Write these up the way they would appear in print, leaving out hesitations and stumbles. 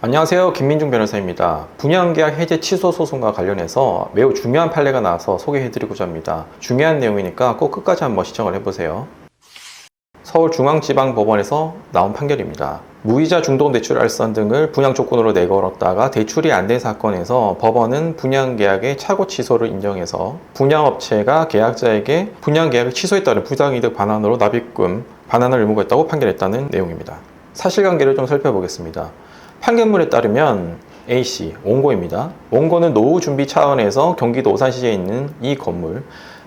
안녕하세요. 김민중 변호사입니다. 분양계약 해제 취소 소송과 관련해서 매우 중요한 판례가 나와서 소개해드리고자 합니다. 중요한 내용이니까 꼭 끝까지 한번 시청을 해보세요. 서울중앙지방법원에서 나온 판결입니다. 무이자 중도금대출 알선 등을 분양 조건으로 내걸었다가 대출이 안 된 사건에서 법원은 분양계약의 착오 취소를 인정해서 분양업체가 계약자에게 분양계약을 취소에 따른 부당이득 반환으로 납입금 반환을 의무화했다고 판결했다는 내용입니다. 사실관계를 좀 살펴보겠습니다. 판결문에 따르면 A씨, 원고입니다. 원고는 노후 준비 차원에서 경기도 오산시에 있는 이 건물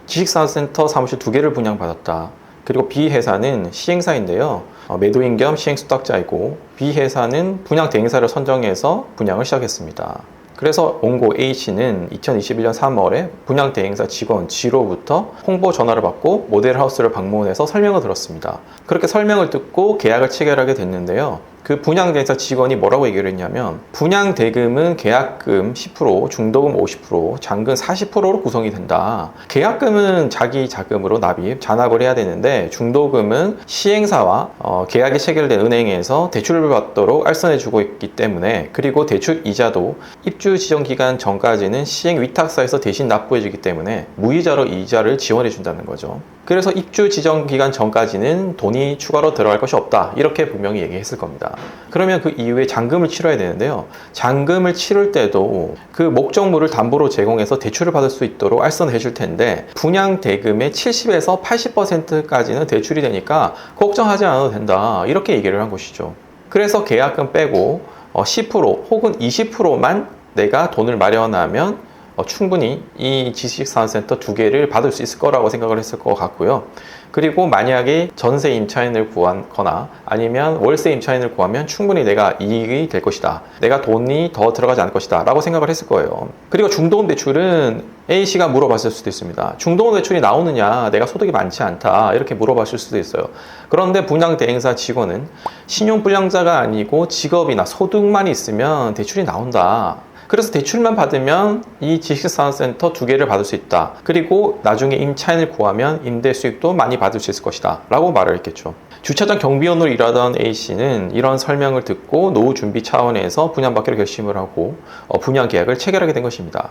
지식산업센터 사무실 2개를 분양받았다. 그리고 B 회사는 시행사인데요. 매도인 겸 시행수탁자이고 B 회사는 분양 대행사를 선정해서 분양을 시작했습니다. 그래서 원고 A씨는 2021년 3월에 분양 대행사 직원 G로부터 홍보 전화를 받고 모델하우스를 방문해서 설명을 들었습니다. 그렇게 설명을 듣고 계약을 체결하게 됐는데요. 그 분양대행사 직원이 뭐라고 얘기를 했냐면 분양 대금은 계약금 10%, 중도금 50%, 잔금 40%로 구성이 된다. 계약금은 자기 자금으로 잔압을 해야 되는데 중도금은 시행사와 계약이 체결된 은행에서 대출을 받도록 알선해주고 있기 때문에 그리고 대출 이자도 입주 지정 기간 전까지는 시행 위탁사에서 대신 납부해주기 때문에 무이자로 이자를 지원해준다는 거죠. 그래서 입주 지정 기간 전까지는 돈이 추가로 들어갈 것이 없다. 이렇게 분명히 얘기했을 겁니다. 그러면 그 이후에 잔금을 치러야 되는데요. 잔금을 치를 때도 그 목적물을 담보로 제공해서 대출을 받을 수 있도록 알선해 줄 텐데 분양 대금의 70에서 80%까지는 대출이 되니까 걱정하지 않아도 된다. 이렇게 얘기를 한 것이죠. 그래서 계약금 빼고 10% 혹은 20%만 내가 돈을 마련하면 충분히 이 지식산업센터 2개를 받을 수 있을 거라고 생각을 했을 것 같고요. 그리고 만약에 전세 임차인을 구하거나 아니면 월세 임차인을 구하면 충분히 내가 이익이 될 것이다. 내가 돈이 더 들어가지 않을 것이다 라고 생각을 했을 거예요. 그리고 중도금 대출은 A씨가 물어봤을 수도 있습니다. 중도금 대출이 나오느냐, 내가 소득이 많지 않다 이렇게 물어봤을 수도 있어요. 그런데 분양 대행사 직원은 신용불량자가 아니고 직업이나 소득만 있으면 대출이 나온다. 그래서 대출만 받으면 이 지식산업센터 2개를 받을 수 있다. 그리고 나중에 임차인을 구하면 임대 수익도 많이 받을 수 있을 것이다 라고 말을 했겠죠. 주차장 경비원으로 일하던 A씨는 이런 설명을 듣고 노후 준비 차원에서 분양받기로 결심을 하고 분양 계약을 체결하게 된 것입니다.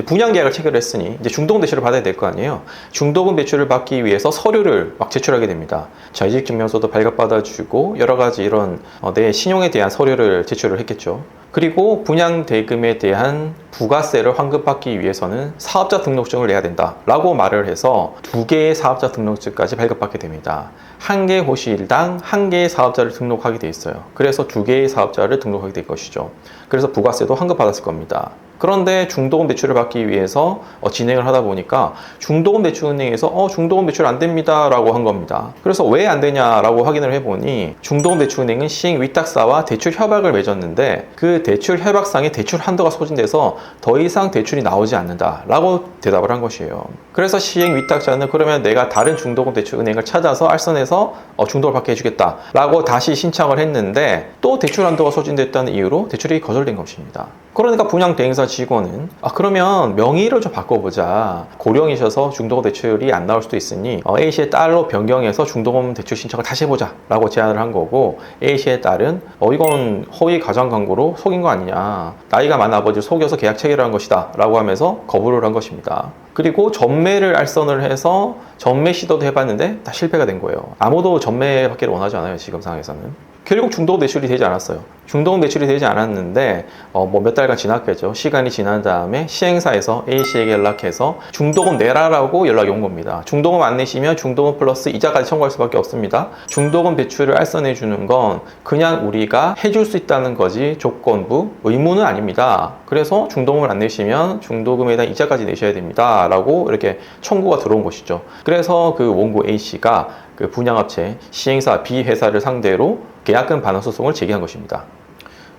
분양 계약을 체결했으니 이제 중도금 대출을 받아야 될 거 아니에요. 중도금 대출을 받기 위해서 서류를 막 제출하게 됩니다. 이직증명서도 발급받아주고 여러 가지 이런 내 신용에 대한 서류를 제출을 했겠죠. 그리고 분양 대금에 대한 부가세를 환급받기 위해서는 사업자 등록증을 내야 된다 라고 말을 해서 2개의 사업자 등록증까지 발급받게 됩니다. 1개 호실당 1개의 사업자를 등록하게 돼 있어요. 그래서 2개의 사업자를 등록하게 될 것이죠. 그래서 부가세도 환급받았을 겁니다. 그런데 중도금 대출을 받기 위해서 진행을 하다 보니까 중도금대출은행에서 중도금 대출 안 됩니다 라고 한 겁니다. 그래서 왜 안 되냐라고 확인을 해보니 중도금대출은행은 시행 위탁사와 대출 협약을 맺었는데 그 대출 협약상에 대출 한도가 소진돼서 더 이상 대출이 나오지 않는다 라고 대답을 한 것이에요. 그래서 시행 위탁자는 그러면 내가 다른 중도금대출은행을 찾아서 알선해서 중도를 받게 해주겠다 라고 다시 신청을 했는데 또 대출 한도가 소진됐다는 이유로 대출이 거절된 것입니다. 그러니까 분양 대행사 직원은 그러면 명의를 좀 바꿔보자. 고령이셔서 중도금 대출이 안 나올 수도 있으니 A씨의 딸로 변경해서 중도금 대출 신청을 다시 해보자 라고 제안을 한 거고 A씨의 딸은 이건 허위 가정 광고로 속인 거 아니냐. 나이가 많은 아버지를 속여서 계약 체결을 한 것이다 라고 하면서 거부를 한 것입니다. 그리고 전매를 알선을 해서 전매 시도도 해봤는데 다 실패가 된 거예요. 아무도 전매 받기를 원하지 않아요. 지금 상황에서는. 결국 중도금 대출이 되지 않았어요. 중도금 대출이 되지 않았는데 몇 달간 지났겠죠. 시간이 지난 다음에 시행사에서 A씨에게 연락해서 중도금 내라라고 연락이 온 겁니다. 중도금 안 내시면 중도금 플러스 이자까지 청구할 수밖에 없습니다. 중도금 대출을 알선해 주는 건 그냥 우리가 해줄 수 있다는 거지 조건부, 의무는 아닙니다. 그래서 중도금을 안 내시면 중도금에 대한 이자까지 내셔야 됩니다 라고 이렇게 청구가 들어온 것이죠. 그래서 그 원고 A씨가 그 분양업체 시행사 B 회사를 상대로 계약금 반환 소송을 제기한 것입니다.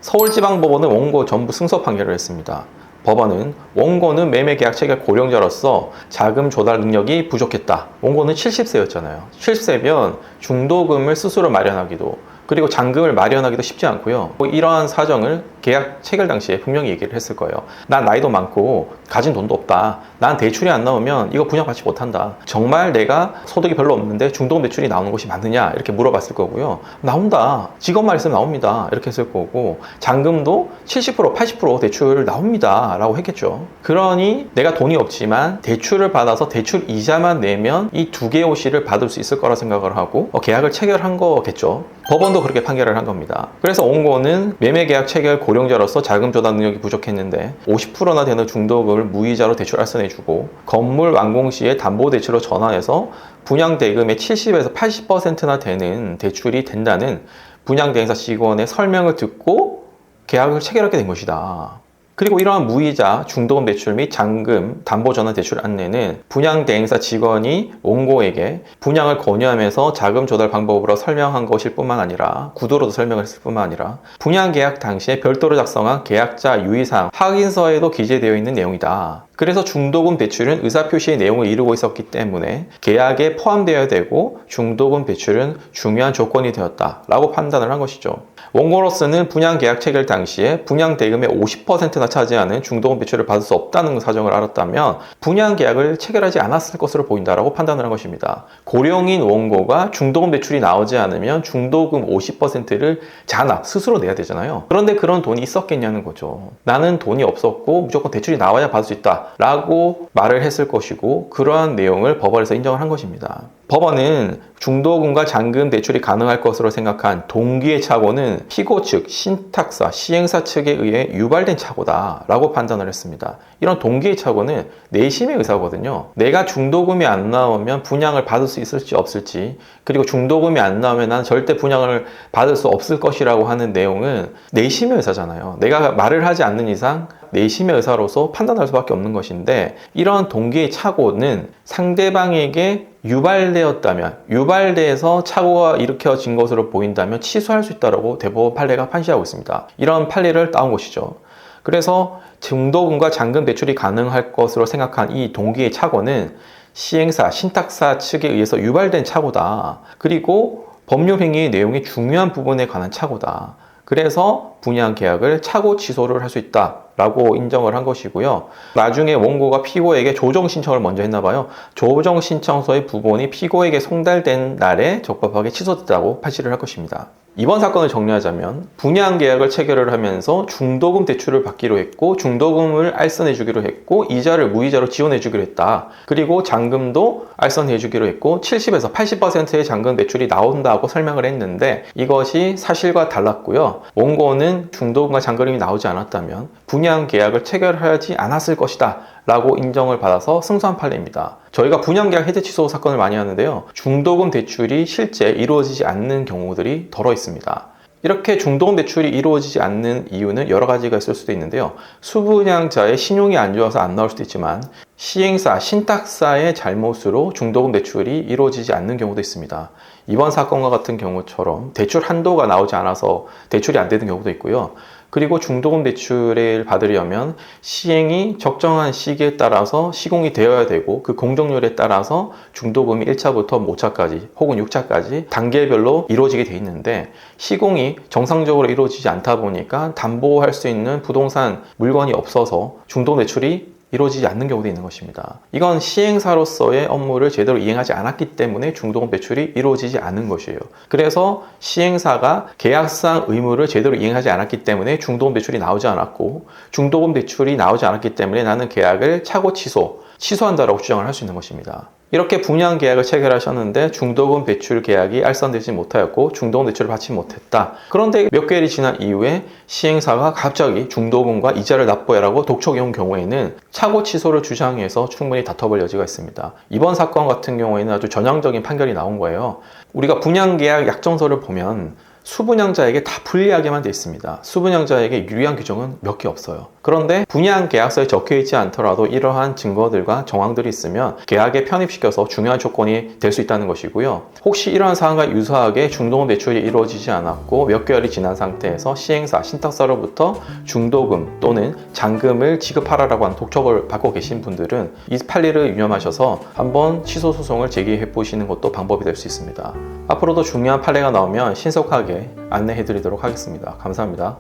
서울지방법원은 원고 전부 승소 판결을 했습니다. 법원은 원고는 매매계약 체결 고령자로서 자금 조달 능력이 부족했다. 원고는 70세였잖아요. 70세면 중도금을 스스로 마련하기도 그리고 잔금을 마련하기도 쉽지 않고요. 이러한 사정을 계약 체결 당시에 분명히 얘기를 했을 거예요. 난 나이도 많고 가진 돈도 없다. 난 대출이 안 나오면 이거 분양받지 못한다. 정말 내가 소득이 별로 없는데 중도금 대출이 나오는 곳이 맞느냐? 이렇게 물어봤을 거고요. 나온다. 직업만 있으면 나옵니다. 이렇게 했을 거고, 잔금도 70%, 80% 대출 나옵니다. 라고 했겠죠. 그러니 내가 돈이 없지만 대출을 받아서 대출 이자만 내면 이 두 개의 호시를 받을 수 있을 거라 생각을 하고 계약을 체결한 거겠죠. 법원도 그렇게 판결을 한 겁니다. 그래서 원고는 매매계약 체결 고령자로서 자금 조달 능력이 부족했는데 50%나 되는 중도금을 무이자로 대출 알선해주고, 건물 완공 시에 담보대출로 전환해서 분양대금의 70에서 80%나 되는 대출이 된다는 분양대행사 직원의 설명을 듣고 계약을 체결하게 된 것이다. 그리고 이러한 무이자, 중도금 대출 및 잔금, 담보전환 대출 안내는 분양대행사 직원이 원고에게 분양을 권유하면서 자금 조달 방법으로 설명한 것일 뿐만 아니라, 구도로도 설명을 했을 뿐만 아니라 분양계약 당시에 별도로 작성한 계약자 유의사항 확인서에도 기재되어 있는 내용이다. 그래서 중도금 대출은 의사표시의 내용을 이루고 있었기 때문에 계약에 포함되어야 되고 중도금 대출은 중요한 조건이 되었다라고 판단을 한 것이죠. 원고로서는 분양계약 체결 당시에 분양대금의 50%나 차지하는 중도금 대출을 받을 수 없다는 사정을 알았다면 분양계약을 체결하지 않았을 것으로 보인다라고 판단을 한 것입니다. 고령인 원고가 중도금 대출이 나오지 않으면 중도금 50%를 잔압, 스스로 내야 되잖아요. 그런데 그런 돈이 있었겠냐는 거죠. 나는 돈이 없었고 무조건 대출이 나와야 받을 수 있다 라고 말을 했을 것이고, 그러한 내용을 법원에서 인정을 한 것입니다. 법원은 중도금과 잔금 대출이 가능할 것으로 생각한 동기의 착오는 피고 측, 신탁사, 시행사 측에 의해 유발된 착오다 라고 판단을 했습니다. 이런 동기의 착오는 내심의 의사거든요. 내가 중도금이 안 나오면 분양을 받을 수 있을지 없을지, 그리고 중도금이 안 나오면 난 절대 분양을 받을 수 없을 것이라고 하는 내용은 내심의 의사잖아요. 내가 말을 하지 않는 이상 내심의 의사로서 판단할 수밖에 없는 것인데, 이런 동기의 착오는 상대방에게 유발되었다면, 유발돼서 착오가 일으켜진 것으로 보인다면 취소할 수 있다고 대법원 판례가 판시하고 있습니다. 이런 판례를 따온 것이죠. 그래서 중도금과 잔금 대출이 가능할 것으로 생각한 이 동기의 착오는 시행사, 신탁사 측에 의해서 유발된 착오다. 그리고 법률행위의 내용의 중요한 부분에 관한 착오다. 그래서 분양계약을 착오 취소를 할 수 있다라고 인정을 한 것이고요. 나중에 원고가 피고에게 조정 신청을 먼저 했나 봐요. 조정 신청서의 부본이 피고에게 송달된 날에 적법하게 취소됐다고 판시를 할 것입니다. 이번 사건을 정리하자면, 분양계약을 체결을 하면서 중도금 대출을 받기로 했고, 중도금을 알선해 주기로 했고, 이자를 무이자로 지원해 주기로 했다. 그리고 잔금도 알선해 주기로 했고 70에서 80%의 잔금 대출이 나온다고 설명을 했는데, 이것이 사실과 달랐고요. 원고는 중도금과 잔금이 나오지 않았다면 분양계약을 체결하지 않았을 것이다 라고 인정을 받아서 승소한 판례입니다. 저희가 분양계약 해제 취소 사건을 많이 하는데요, 중도금 대출이 실제 이루어지지 않는 경우들이 덜어 있습니다. 이렇게 중도금 대출이 이루어지지 않는 이유는 여러 가지가 있을 수도 있는데요, 수분양자의 신용이 안 좋아서 안 나올 수도 있지만, 시행사, 신탁사의 잘못으로 중도금 대출이 이루어지지 않는 경우도 있습니다. 이번 사건과 같은 경우처럼 대출 한도가 나오지 않아서 대출이 안 되는 경우도 있고요. 그리고 중도금 대출을 받으려면 시행이 적정한 시기에 따라서 시공이 되어야 되고, 그 공정률에 따라서 중도금이 1차부터 5차까지 혹은 6차까지 단계별로 이루어지게 돼 있는데, 시공이 정상적으로 이루어지지 않다 보니까 담보할 수 있는 부동산 물건이 없어서 중도금 대출이 이루어지지 않는 경우도 있는 것입니다. 이건 시행사로서의 업무를 제대로 이행하지 않았기 때문에 중도금 대출이 이루어지지 않는 것이에요. 그래서 시행사가 계약상 의무를 제대로 이행하지 않았기 때문에 중도금 대출이 나오지 않았고, 중도금 대출이 나오지 않았기 때문에 나는 계약을 착오 취소한다라고 주장을 할 수 있는 것입니다. 이렇게 분양계약을 체결하셨는데 중도금 대출 계약이 알선되지 못하였고 중도금 대출을 받지 못했다. 그런데 몇 개월이 지난 이후에 시행사가 갑자기 중도금과 이자를 납부해라고 독촉해온 경우에는 착오 취소를 주장해서 충분히 다퉈볼 여지가 있습니다. 이번 사건 같은 경우에는 아주 전형적인 판결이 나온 거예요. 우리가 분양계약 약정서를 보면 수분양자에게 다 불리하게만 되어 있습니다. 수분양자에게 유리한 규정은 몇 개 없어요. 그런데 분양계약서에 적혀있지 않더라도 이러한 증거들과 정황들이 있으면 계약에 편입시켜서 중요한 조건이 될 수 있다는 것이고요. 혹시 이러한 사항과 유사하게 중도금 대출이 이루어지지 않았고 몇 개월이 지난 상태에서 시행사, 신탁사로부터 중도금 또는 잔금을 지급하라라고 하는 독촉을 받고 계신 분들은 이 판례를 유념하셔서 한번 취소 소송을 제기해 보시는 것도 방법이 될 수 있습니다. 앞으로도 중요한 판례가 나오면 신속하게 안내해 드리도록 하겠습니다. 감사합니다.